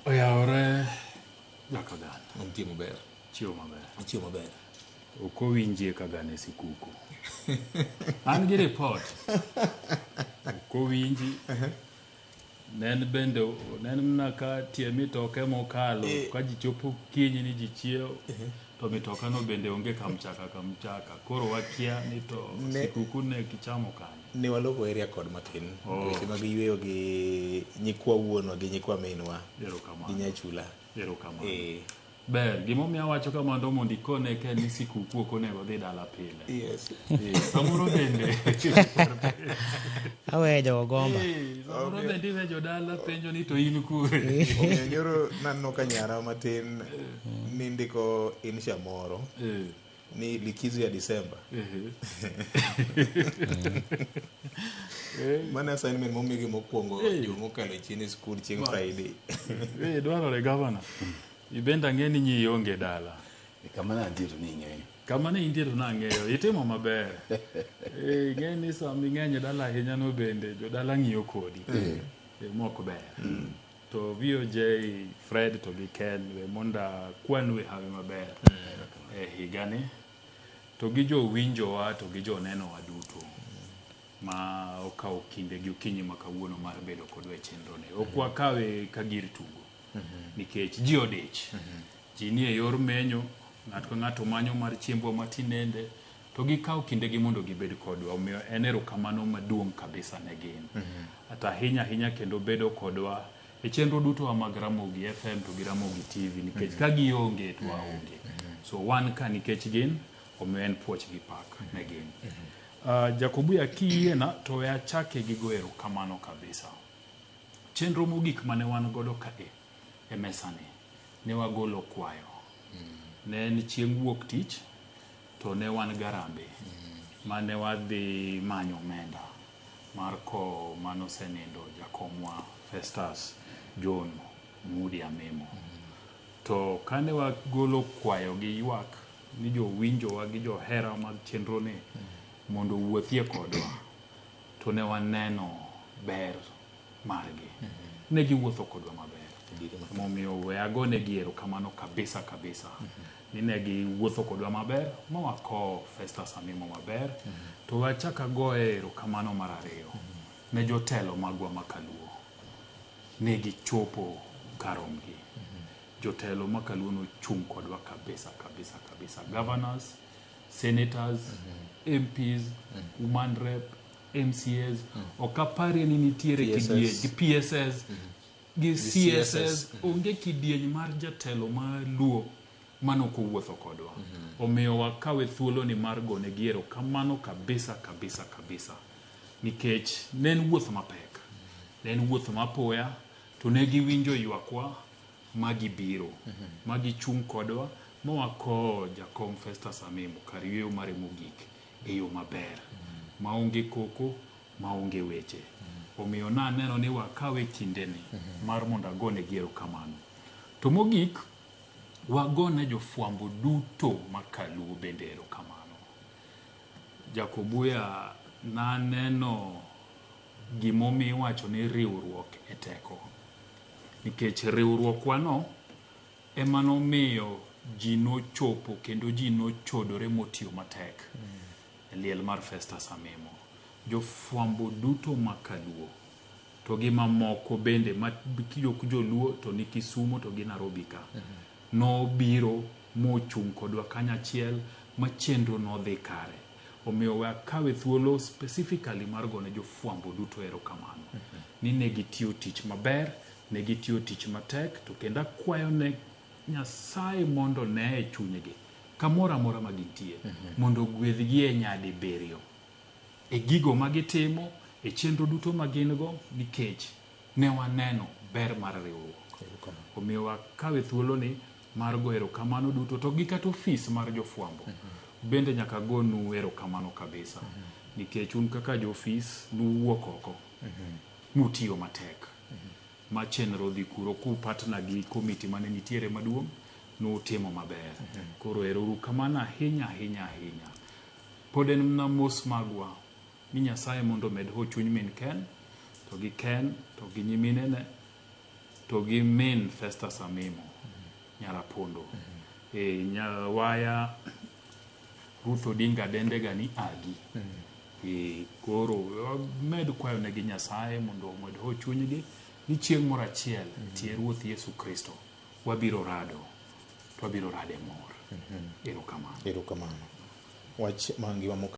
Oyawore Jakagan. Chiemo maber. Chiemo maber. Ok owinjie kagane sikuku. An gi report. Ok owinji. Nen bende nen mna ka tie mitoke mokalo ka ji chopo kinyi ni ji chiew to mitoka no bende onge kamchaka. Koro wakia ni to sikuku ne kichamo kanye. Ne waloko area kod matin. Weche mag yweyo gi nyikwa wuonwa gi nyikwa minwa. Gi nyachula. Erokamano. Ber, gimomiyo awacho kamano mondo ikone ke ni sikuku ok onego dhi dala pile. Yes. Samoro bende. Awejo gomba. Samoro bende iwejo dala penjo ni to in kure. Omiyo nyoro nanno ka nyara matin ni ndiko insha moro. Ni likizo ya Disemba. Mana assignment momigi mokwongo mokalo chini skul chieng' Friday. Dwarore gavana. Ibenda ng'eni nyi onge dala. Kama na antiero ni ng'eyo. Kama ne intiero na ng'eyo, itimo maber. Ng'eni sami ng'eny dala ahinya no bende, jo dala ng'iyo kodi. Mok ber. To VOJ, Fred to gi Ken, monda kwanwe hawe maber. Higani. To gi jo winjowa, to gi jo nenowa duto. Ma okawo kinde gi okinyi makawuono mar bedo kodwa e chenro ne. Ok wakawe ka gir tugo. Nikech ji odich. Ji nie yor menyo, ng'ato ka ng'ato manyo mar chiembwa matinende, to gikawo kindegi mondo gibed kodwa. Omiyo en erokamano maduong' kabisa ne gin. Ata ahinya kendo bedo kodwa e chenro duto mag Ramogi FM to gi Ramogi TV, nikech ka gionge to waonge. So wan ka nikech gin, omiyo en puoch gi pak ne gin. Jakobuya kiyiena to we achake gi go erokamano kabisa. Chenro mogik mane wan godo ka e mesani ne wagolo kwayo. Ne en chieng' wuok tich to ne wan garambe mane wadhi manyo omenda mar ko manosenindo jakomwa Festus John Mudi Amimo. To kane wagolo kwayo gi ywak ni jo winjowa gi jo hera mag chenro ne mondo wuothie kodwa, to ne waneno ber margi. Ne giwuotho kodwa maber. Momiyo we agone gi erokamano kabisa. Ni ne giwuotho kodwa maber, ma wako Festus Amimo maber. To wachaka goe erokamano mar ariyo ne jotelo magwa makaluo. Ne gichopo karomgi. Jotelo makaluo no chung' kodwa kabisa. Governors, senators, MPs, woman rep, MCAs, okapari ni nitiere kidieny, PSS, gi CSS, onge kidieny mar jatelo ma luo manoko wuotho kodwa. Omiyo wakawe thuolo ni mar gone gi erokamano kabisa. Nikech ne en wuoth mapek. Ne en wuoth mapoya, to ne giwinjo ywakwa magibiro. Magichung' kodwa, ma wako jakom Festus Amimo kar yweyo mare mogik e yo maber. Maonge koko, maonge weche. Omiyo na neno ni wakawe kindeni mar mondo agone gi erokamano. To mogik, wagone jofwambo duto makaluo bende erokamano. Jakobuya na neno gimomi wacho ni riwruok e teko. Nikech riwruok wano emano miyo ji nochopo kendo ji nochodore motiyo matek e liel mar Festus Amimo. Jofwambo duto makaluo to gi mamoko bende makijok joluo to ni Kisumo to gi Nairobi ka no biro mochung' kodwa kanyachiel ma chenro no dhi kare. Omiyo we akawe thuolo specifically mar gone jofwambo duto erokamano. Ni ne gitiyo tich maber, ne gitiyo tich matek, to kendo akwayo ne Nyasaye mondo ne e chunygi kamoro amora ma gintie, mondo gwedhgi e nyadi beriyo e gigo magitimo, e chenro duto magin go, nikech ne waneno ber mar riwruok. Omiyo wakawe thuolo ni mar go erokamano duto, to gi kata ofis mar jofwambo bende nyaka gonu erokamano kabisa. Nikech un kaka jo ofis nuwuok oko, mutiyo matek. Ma chenro dhi kuro ku partner gi komiti mane nitiere maduong' nutimo maber. Koro erokamano ahinya. Pod en mna mos magwa ni Nyasaye mondo med ho chuny min Ken, to gi Ken, to gi nyiminene, to gi min Festus Amimo Nyarapondo nyawaya Ruth Odinga dendega ni agi koro med kwayo negi Nyasaye mondo omed ho chunygi ni chieng' moro achiel tie Ruoth Yesu Kristo wabiro rade mor. Erokamano. Wach mangi